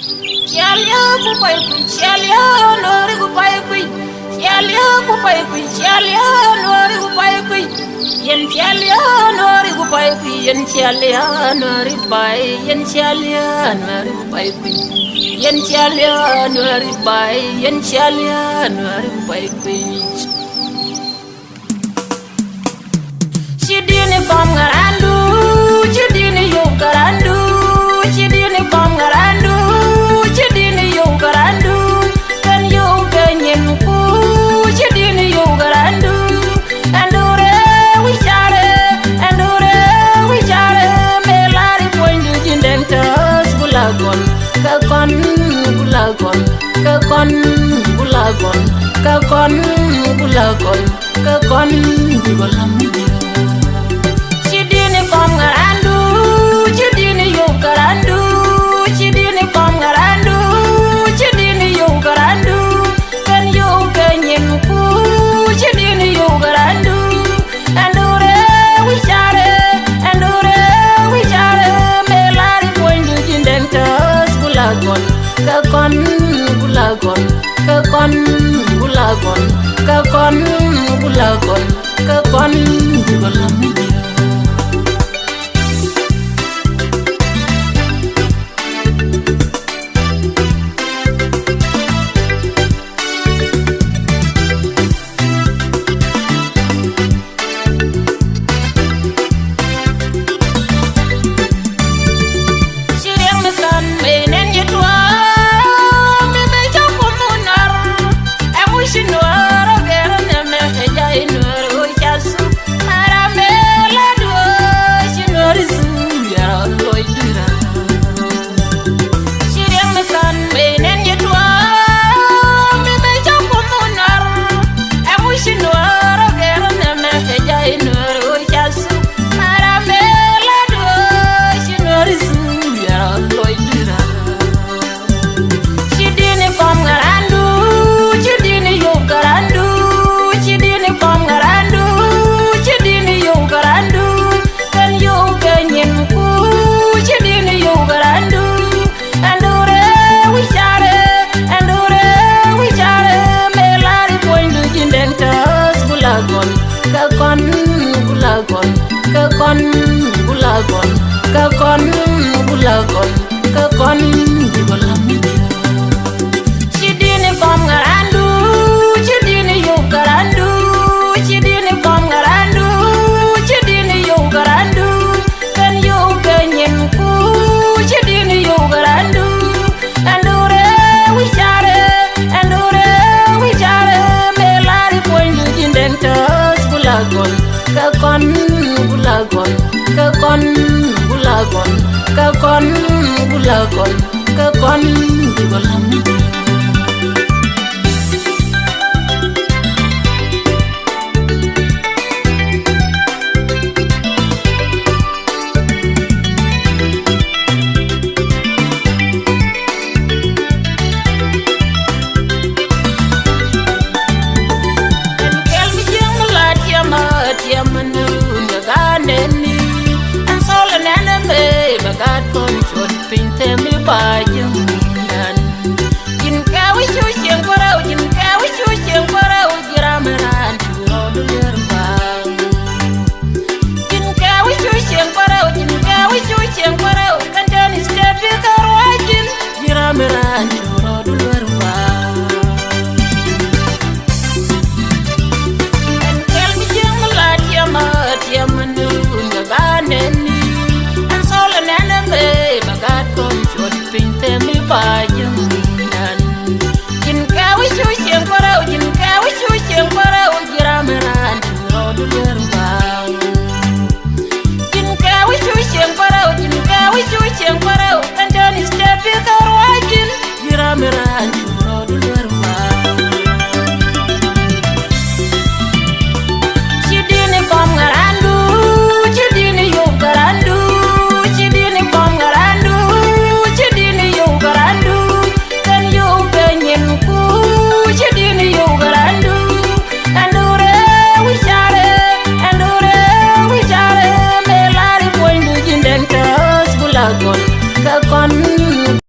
Chalia ku pai ku chalia nori ku pai ku chalia ku pai ku chalia nori ku pai ku yen chalia nori ku pai ku yen chalia nori pai yen chalia nori ku pai ku yen chalia nori pai yen chalia nori ku pai ku chidini bam ngarandu chidini yo garandu chidini bam ngarandu chidini yo garandu kan yo ganyen ku chidini yo garandu andure we chare melari poindu jindentas bulagon kakon bulagon kakon bulagon kakon bulagon kakon bugolamidi chidini bam ngarandu chidini yo garandu chidini bam ngarandu chidini yo garandu kan yo ganyen ku chidini yo garandu andure we chare melari poindu jindentas bulagon kakon bulagon kakon bulagon kakon bulagon kakon bugolamidi kakon bulagon kakon bulagon kakon bulagon kakon bugolamidi chidini bam ngarandu chidini yo garandu chidini bam ngarandu chidini yo garandu kan yo ganyen ku chidini yo garandu andure we chare melari poindu jindentas bulagon kakon bulagon kakon bulagon kakon bulagon kakon bugolamidi bagat kon chot pinte mi bajum nan jin kawi chu chen korau jin kawi chu chen korau gramaran churo duler bang jin kawi chu chen korau kandan state bi karwajin gramaran churo duler bang en kel mi jeng lat yamanu ngaganen bagat kon chot pinte mi